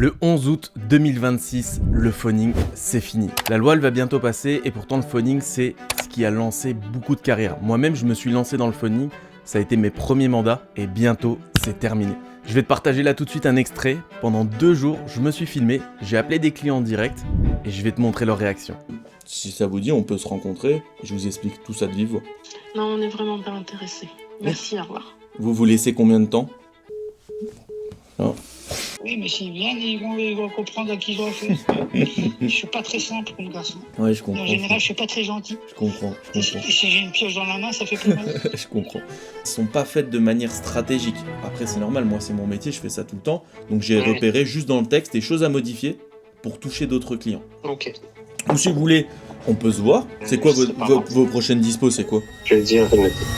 Le 11 août 2026, le phoning, c'est fini. La loi, elle va bientôt passer et pourtant le phoning, c'est ce qui a lancé beaucoup de carrières. Moi-même, je me suis lancé dans le phoning, ça a été mes premiers mandats et bientôt, c'est terminé. Je vais te partager là tout de suite un extrait. Pendant 2 jours, je me suis filmé, j'ai appelé des clients en direct et je vais te montrer leur réaction. Si ça vous dit, on peut se rencontrer et je vous explique tout ça de vive voix. Non, on n'est vraiment pas intéressés. Merci, au revoir. Vous vous laissez combien de temps? Oui, mais s'ils viennent, ils vont comprendre à qui ils ont affaire. Je suis pas très simple comme garçon. Ouais, je comprends. En général, je suis pas très gentil. Je comprends. Et si j'ai une pioche dans la main, ça fait plus mal. Je comprends. Elles sont pas faites de manière stratégique. Après, c'est normal, moi c'est mon métier, je fais ça tout le temps. Donc j'ai repéré juste dans le texte des choses à modifier pour toucher d'autres clients. Ok. Ou si vous voulez, on peut se voir. C'est quoi vos prochaines dispos, c'est quoi? Je vais dire.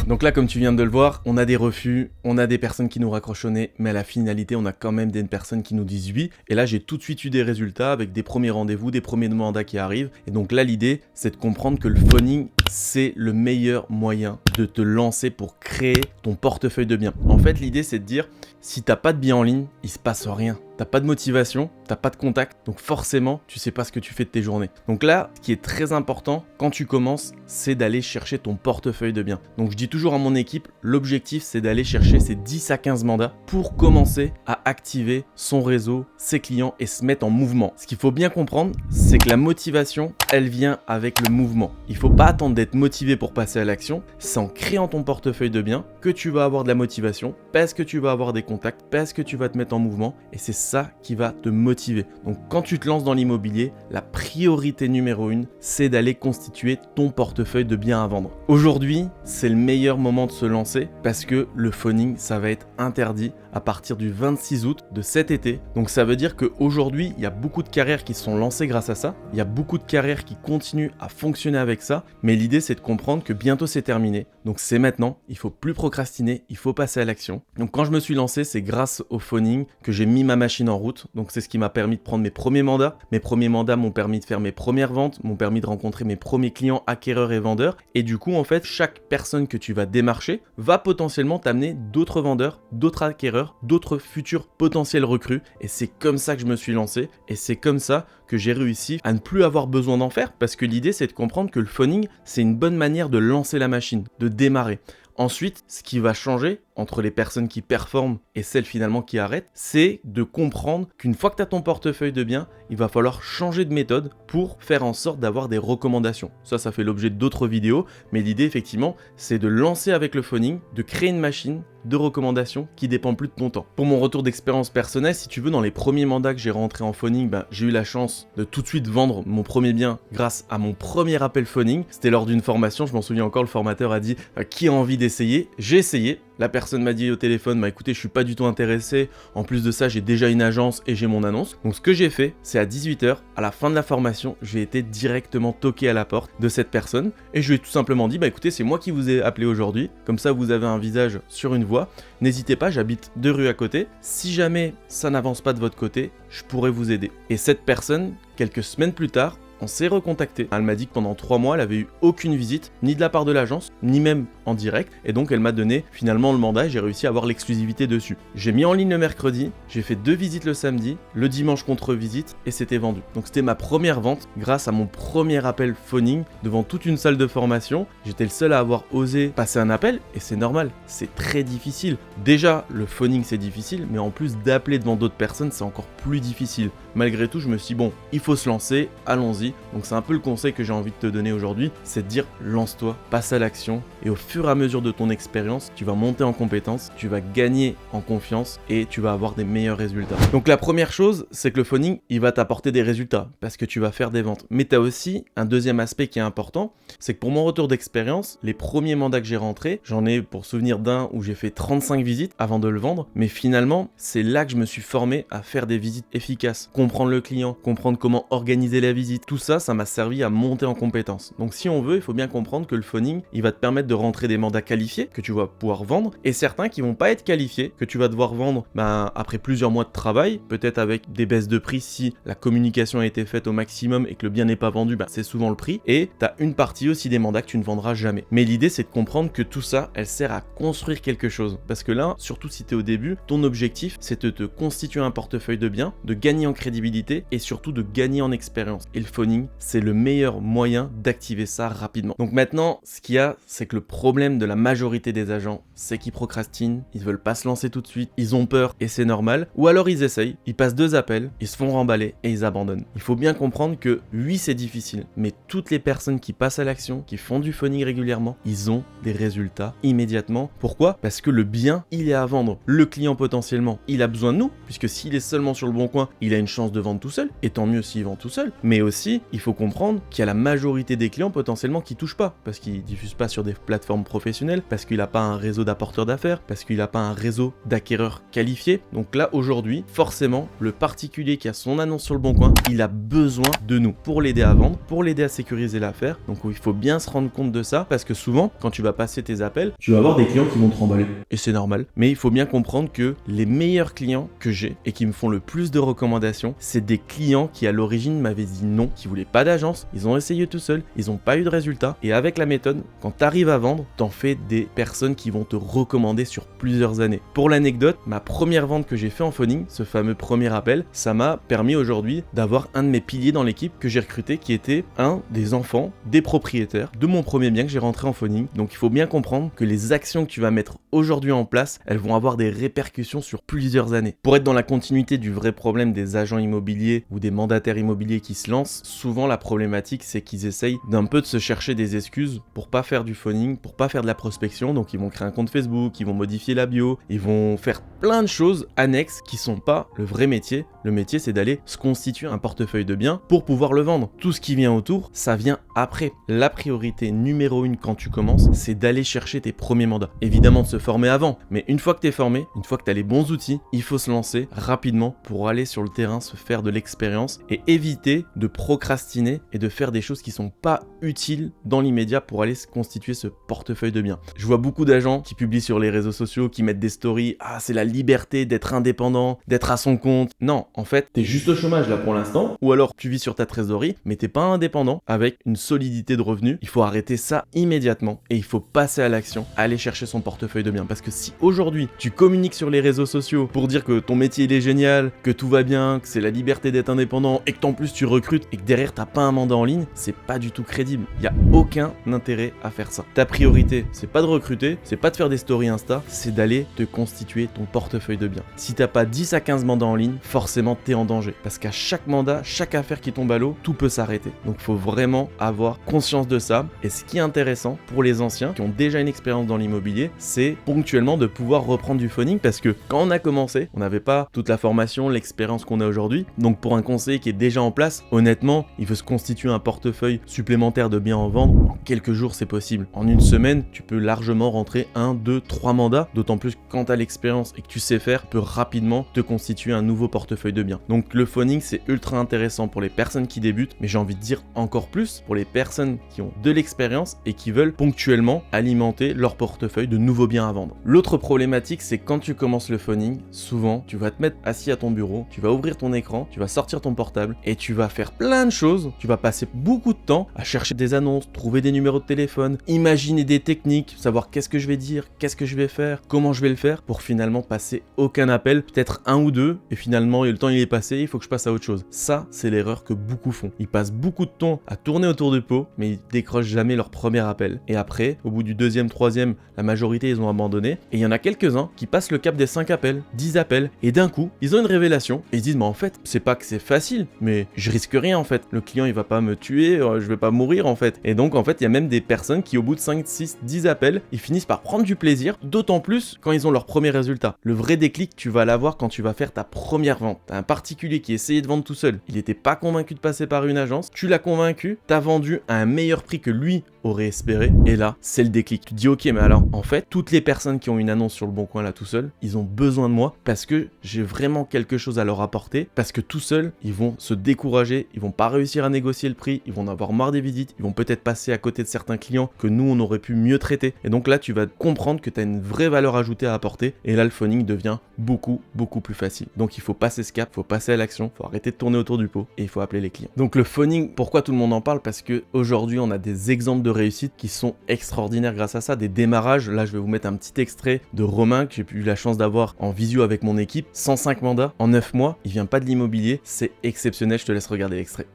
Donc là, comme tu viens de le voir, on a des refus, on a des personnes qui nous raccrochent au nez, mais à la finalité, on a quand même des personnes qui nous disent oui. Et là, j'ai tout de suite eu des résultats avec des premiers rendez-vous, des premiers mandats qui arrivent. Et donc là, l'idée, c'est de comprendre que le phoning, c'est le meilleur moyen de te lancer pour créer ton portefeuille de biens. En fait, l'idée, c'est de dire, si t'as pas de biens en ligne, il se passe rien. T'as pas de motivation, t'as pas de contact, donc forcément, tu sais pas ce que tu fais de tes journées. Donc là, ce qui est très important quand tu commences, c'est d'aller chercher ton portefeuille de biens. Donc je dis toujours à mon équipe, l'objectif, c'est d'aller chercher ces 10 à 15 mandats pour commencer à activer son réseau, ses clients et se mettre en mouvement. Ce qu'il faut bien comprendre, c'est que la motivation, elle vient avec le mouvement. Il faut pas attendre d'être motivé pour passer à l'action. C'est en créant ton portefeuille de biens que tu vas avoir de la motivation, parce que tu vas avoir des contacts, parce que tu vas te mettre en mouvement et c'est ça qui va te motiver. Donc quand tu te lances dans l'immobilier, la priorité numéro 1, c'est d'aller constituer ton portefeuille de biens à vendre. Aujourd'hui, c'est le meilleur moment de se lancer parce que le phoning, ça va être interdit à partir du 26 août de cet été. Donc ça veut dire qu'aujourd'hui, il y a beaucoup de carrières qui se sont lancées grâce à ça. Il y a beaucoup de carrières qui continuent à fonctionner avec ça. Mais l'idée, c'est de comprendre que bientôt c'est terminé. Donc c'est maintenant, il faut plus procrastiner, il faut passer à l'action. Donc quand je me suis lancé, c'est grâce au phoning que j'ai mis ma machine en route. Donc c'est ce qui m'a permis de prendre mes premiers mandats. Mes premiers mandats m'ont permis de faire mes premières ventes, m'ont permis de rencontrer mes premiers clients acquéreurs et vendeurs. Et du coup, en fait, chaque personne que tu vas démarcher va potentiellement t'amener d'autres vendeurs, d'autres acquéreurs, d'autres futurs potentiels recrues. Et c'est comme ça que je me suis lancé. Et c'est comme ça que j'ai réussi à ne plus avoir besoin d'en faire. Parce que l'idée, c'est de comprendre que le phoning, c'est une bonne manière de lancer la machine, de démarrer. Ensuite, ce qui va changer entre les personnes qui performent et celles finalement qui arrêtent, c'est de comprendre qu'une fois que tu as ton portefeuille de biens, il va falloir changer de méthode pour faire en sorte d'avoir des recommandations. Ça fait l'objet d'autres vidéos, mais l'idée effectivement, c'est de lancer avec le phoning, de créer une machine de recommandations qui dépend plus de ton temps. Pour mon retour d'expérience personnelle, si tu veux, dans les premiers mandats que j'ai rentrés en phoning, j'ai eu la chance de tout de suite vendre mon premier bien grâce à mon premier appel phoning. C'était lors d'une formation, je m'en souviens encore, le formateur a dit qui a envie d'essayer. J'ai essayé. La personne m'a dit au téléphone, écoutez, je suis pas du tout intéressé. En plus de ça, j'ai déjà une agence et j'ai mon annonce. Donc ce que j'ai fait, c'est à 18h, à la fin de la formation, j'ai été directement toqué à la porte de cette personne et je lui ai tout simplement dit, écoutez, c'est moi qui vous ai appelé aujourd'hui. Comme ça, vous avez un visage sur une voix. N'hésitez pas, j'habite 2 rues à côté. Si jamais ça n'avance pas de votre côté, je pourrais vous aider. Et cette personne, quelques semaines plus tard, on s'est recontacté. Elle m'a dit que pendant 3 mois, elle avait eu aucune visite, ni de la part de l'agence, ni même en direct. Et donc, elle m'a donné finalement le mandat et j'ai réussi à avoir l'exclusivité dessus. J'ai mis en ligne le mercredi, j'ai fait 2 visites le samedi, le dimanche contre-visite et c'était vendu. Donc, c'était ma première vente grâce à mon premier appel phoning devant toute une salle de formation. J'étais le seul à avoir osé passer un appel et c'est normal, c'est très difficile. Déjà, le phoning c'est difficile, mais en plus d'appeler devant d'autres personnes, c'est encore plus difficile. Malgré tout, je me suis dit, bon, il faut se lancer, allons-y. Donc c'est un peu le conseil que j'ai envie de te donner aujourd'hui, c'est de dire lance-toi, passe à l'action et au fur et à mesure de ton expérience, tu vas monter en compétences, tu vas gagner en confiance et tu vas avoir des meilleurs résultats. Donc la première chose, c'est que le phoning, il va t'apporter des résultats parce que tu vas faire des ventes. Mais tu as aussi un deuxième aspect qui est important, c'est que pour mon retour d'expérience, les premiers mandats que j'ai rentrés, j'en ai pour souvenir d'un où j'ai fait 35 visites avant de le vendre, mais finalement, c'est là que je me suis formé à faire des visites efficaces, comprendre le client, comprendre comment organiser la visite, tout ça, ça m'a servi à monter en compétences. Donc si on veut, il faut bien comprendre que le phoning, il va te permettre de rentrer des mandats qualifiés que tu vas pouvoir vendre, et certains qui vont pas être qualifiés, que tu vas devoir vendre après plusieurs mois de travail, peut-être avec des baisses de prix si la communication a été faite au maximum et que le bien n'est pas vendu, c'est souvent le prix, et tu as une partie aussi des mandats que tu ne vendras jamais. Mais l'idée, c'est de comprendre que tout ça, elle sert à construire quelque chose. Parce que là, surtout si tu es au début, ton objectif, c'est de te constituer un portefeuille de biens, de gagner en crédibilité et surtout de gagner en expérience. Et le phoning, c'est le meilleur moyen d'activer ça rapidement. Donc maintenant, ce qu'il y a, c'est que le problème de la majorité des agents, c'est qu'ils procrastinent, ils veulent pas se lancer tout de suite, ils ont peur et c'est normal, ou alors ils essayent, ils passent 2 appels, ils se font remballer et ils abandonnent. Il faut bien comprendre que oui, c'est difficile, mais toutes les personnes qui passent à l'action, qui font du phoning régulièrement, ils ont des résultats immédiatement. Pourquoi ? Parce que le bien, il est à vendre. Le client potentiellement, il a besoin de nous, puisque s'il est seulement sur le bon coin, il a une chance de vendre tout seul, et tant mieux s'il vend tout seul. Mais aussi, il faut comprendre qu'il y a la majorité des clients potentiellement qui touchent pas, parce qu'ils diffusent pas sur des plateformes professionnelles, parce qu'il n'a pas un réseau d'apporteurs d'affaires, parce qu'il n'a pas un réseau d'acquéreurs qualifiés. Donc là, aujourd'hui, forcément, le particulier qui a son annonce sur le bon coin, il a besoin de nous pour l'aider à vendre, pour l'aider à sécuriser l'affaire. Donc il faut bien se rendre compte de ça, parce que souvent, quand tu vas passer tes appels, tu vas avoir des clients qui vont te remballer. Et c'est normal. Mais il faut bien comprendre que les meilleurs clients que j'ai et qui me font le plus de recommandations, c'est des clients qui à l'origine m'avaient dit non, qui voulaient pas d'agence, ils ont essayé tout seuls, ils n'ont pas eu de résultat. Et avec la méthode, quand tu arrives à vendre, t'en fais des personnes qui vont te recommander sur plusieurs années. Pour l'anecdote, ma première vente que j'ai fait en phoning, ce fameux premier appel, ça m'a permis aujourd'hui d'avoir un de mes piliers dans l'équipe que j'ai recruté qui était un des enfants des propriétaires de mon premier bien que j'ai rentré en phoning. Donc il faut bien comprendre que les actions que tu vas mettre aujourd'hui en place, elles vont avoir des répercussions sur plusieurs années. Pour être dans la continuité du vrai problème des agents immobiliers ou des mandataires immobiliers qui se lancent, souvent la problématique c'est qu'ils essayent d'un peu de se chercher des excuses pour pas faire du phoning, pour pas faire de la prospection. Donc ils vont créer un compte Facebook, ils vont modifier la bio, ils vont faire plein de choses annexes qui sont pas le vrai métier. Le métier c'est d'aller se constituer un portefeuille de biens pour pouvoir le vendre. Tout ce qui vient autour, ça vient après. La priorité numéro 1 quand tu commences, c'est d'aller chercher tes premiers mandats. Évidemment de se former avant, mais une fois que tu es formé, une fois que tu as les bons outils, il faut se lancer rapidement pour aller sur le terrain, se faire de l'expérience et éviter de procrastiner et de faire des choses qui sont pas utiles dans l'immédiat pour aller se constituer ce portefeuille de biens. Je vois beaucoup d'agents qui publient sur les réseaux sociaux, qui mettent des stories, c'est la liberté d'être indépendant, d'être à son compte. Non, en fait, t'es juste au chômage là pour l'instant, ou alors tu vis sur ta trésorerie, mais t'es pas indépendant avec une solidité de revenus. Il faut arrêter ça immédiatement et il faut passer à l'action, aller chercher son portefeuille de biens. Parce que si aujourd'hui tu communiques sur les réseaux sociaux pour dire que ton métier il est génial, que tout va bien, que c'est la liberté d'être indépendant et que en plus tu recrutes et que derrière t'as pas un mandat en ligne, c'est pas du tout crédible. Il y a aucun intérêt à faire ça. Ta priorité, c'est pas de recruter, c'est pas de faire des stories Insta, c'est d'aller te constituer ton portefeuille de biens. Si t'as pas 10 à 15 mandats en ligne, forcément t'es en danger. Parce qu'à chaque mandat, chaque affaire qui tombe à l'eau, tout peut s'arrêter. Donc faut vraiment avoir conscience de ça. Et ce qui est intéressant pour les anciens qui ont déjà une expérience dans l'immobilier, c'est ponctuellement de pouvoir reprendre du phoning parce que quand on a commencé, on n'avait pas toute la formation, l'expérience qu'on a aujourd'hui. Donc pour un conseiller qui est déjà en place, honnêtement, il veut se constituer un portefeuille supplémentaire de biens en vente. En quelques jours, c'est possible. En une semaine, tu peux largement rentrer 1, 2, 3 mandats. D'autant plus que quand tu as l'expérience et que tu sais faire, tu peux rapidement te constituer un nouveau portefeuille de biens. Donc le phoning, c'est ultra intéressant pour les personnes qui débutent, mais j'ai envie de dire encore plus pour les personnes qui ont de l'expérience et qui veulent ponctuellement alimenter leur portefeuille de nouveaux biens à vendre. L'autre problématique, c'est quand tu commences le phoning, souvent, tu vas te mettre assis à ton bureau, tu vas ouvrir ton écran, tu vas sortir ton portable et tu vas faire plein de choses. Tu vas passer beaucoup de temps à chercher des annonces, trouver des numéros de téléphone, imaginer des techniques, savoir qu'est-ce que je vais dire, qu'est-ce que je vais faire, comment je vais le faire pour finalement passer aucun appel, peut-être un ou deux, et finalement le temps il est passé, il faut que je passe à autre chose. Ça, c'est l'erreur que beaucoup font. Ils passent beaucoup de temps à tourner autour du pot, mais ils décrochent jamais leur premier appel. Et après, au bout du deuxième, troisième, la majorité ils ont abandonné. Et il y en a quelques-uns qui passent le cap des 5 appels, 10 appels, et d'un coup, ils ont une révélation et ils se disent, mais en fait, c'est pas que c'est facile, mais je risque rien en fait. Le client il va pas me tuer, je vais pas mourir en fait. Et donc en fait, il y a même des personnes qui au bout de 5, 6, 10 appels, ils finissent par prendre du plaisir, d'autant plus quand ils ont leur premier résultat. Le vrai déclic, tu vas l'avoir quand tu vas faire ta première vente. T'as un particulier qui essayait de vendre tout seul, il était pas convaincu de passer par une agence, tu l'as convaincu, t'as vendu à un meilleur prix que lui aurait espéré. Et là, c'est le déclic. Tu te dis ok, mais alors en fait, toutes les personnes qui ont une annonce sur le Bon Coin là tout seul, ils ont besoin de moi parce que j'ai vraiment quelque chose à leur apporter, parce que tout seuls, ils vont se décourager, ils vont pas réussir à négocier le prix, ils vont en avoir marre des visites, ils vont peut-être passer à côté de certains clients que nous on aurait pu mieux traiter. Et donc là, tu vas comprendre que tu as une vraie valeur ajoutée à apporter et là le phoning devient beaucoup plus facile. Donc il faut passer ce cap, il faut passer à l'action, il faut arrêter de tourner autour du pot et il faut appeler les clients. Donc le phoning, pourquoi tout le monde en parle? Parce que aujourd'hui on a des exemples de réussite qui sont extraordinaires grâce à ça, des démarrages. Là je vais vous mettre un petit extrait de Romain que j'ai eu la chance d'avoir en visio avec mon équipe, 105 mandats en 9 mois, il vient pas de l'immobilier, c'est exceptionnel, je te laisse regarder l'extrait.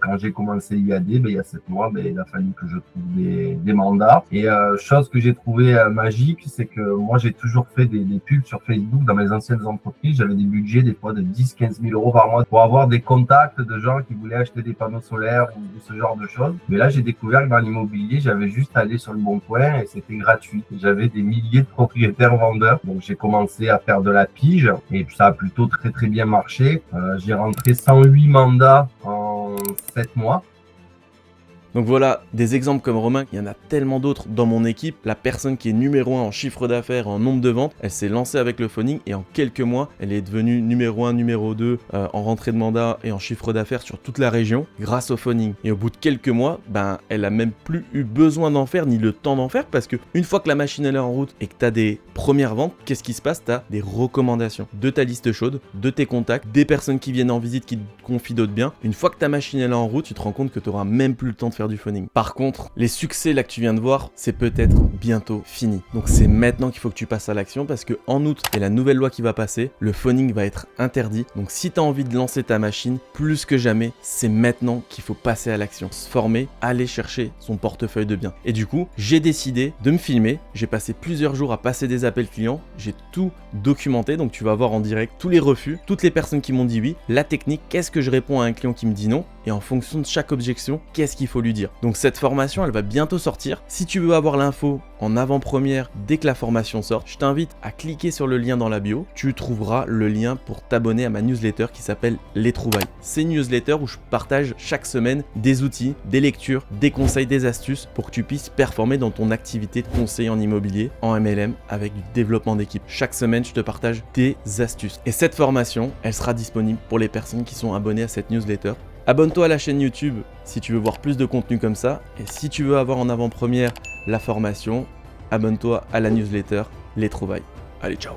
Quand j'ai commencé l'IAD, il y a 7 mois, il a fallu que je trouve des mandats. Et chose que j'ai trouvé magique, c'est que moi, j'ai toujours fait des pubs sur Facebook dans mes anciennes entreprises. J'avais des budgets des fois de 10-15 000 euros par mois pour avoir des contacts de gens qui voulaient acheter des panneaux solaires ou ce genre de choses. Mais là, j'ai découvert que dans l'immobilier, j'avais juste à aller sur le Bon Coin et c'était gratuit. J'avais des milliers de propriétaires vendeurs. Donc, j'ai commencé à faire de la pige et ça a plutôt très bien marché. J'ai rentré 108 mandats en 7 mois. Donc voilà, des exemples comme Romain, il y en a tellement d'autres dans mon équipe. La personne qui est numéro 1 en chiffre d'affaires, en nombre de ventes, elle s'est lancée avec le phoning et en quelques mois, elle est devenue numéro 1, numéro 2 en rentrée de mandat et en chiffre d'affaires sur toute la région grâce au phoning. Et au bout de quelques mois, elle a même plus eu besoin d'en faire ni le temps d'en faire parce que une fois que la machine elle est en route et que tu as des premières ventes, qu'est-ce qui se passe? Tu as des recommandations de ta liste chaude, de tes contacts, des personnes qui viennent en visite qui te confient d'autres biens. Une fois que ta machine elle est en route, tu te rends compte que tu n'auras même plus le temps de faire du phoning. Par contre, les succès là que tu viens de voir, c'est peut-être bientôt fini. Donc c'est maintenant qu'il faut que tu passes à l'action parce que en août, il y a la nouvelle loi qui va passer, le phoning va être interdit. Donc si tu as envie de lancer ta machine, plus que jamais, c'est maintenant qu'il faut passer à l'action. Se former, aller chercher son portefeuille de biens. Et du coup, j'ai décidé de me filmer. J'ai passé plusieurs jours à passer des appels clients. J'ai tout documenté, donc tu vas voir en direct tous les refus, toutes les personnes qui m'ont dit oui, la technique, qu'est-ce que je réponds à un client qui me dit non, et en fonction de chaque objection, qu'est-ce qu'il faut lui dire. Donc cette formation, elle va bientôt sortir. Si tu veux avoir l'info en avant-première dès que la formation sort, je t'invite à cliquer sur le lien dans la bio. Tu trouveras le lien pour t'abonner à ma newsletter qui s'appelle Les Trouvailles. C'est une newsletter où je partage chaque semaine des outils, des lectures, des conseils, des astuces pour que tu puisses performer dans ton activité de conseiller en immobilier, en MLM, avec du développement d'équipe. Chaque semaine, je te partage des astuces. Et cette formation, elle sera disponible pour les personnes qui sont abonnées à cette newsletter. Abonne-toi à la chaîne YouTube si tu veux voir plus de contenu comme ça. Et si tu veux avoir en avant-première la formation, abonne-toi à la newsletter Les Trouvailles. Allez, ciao!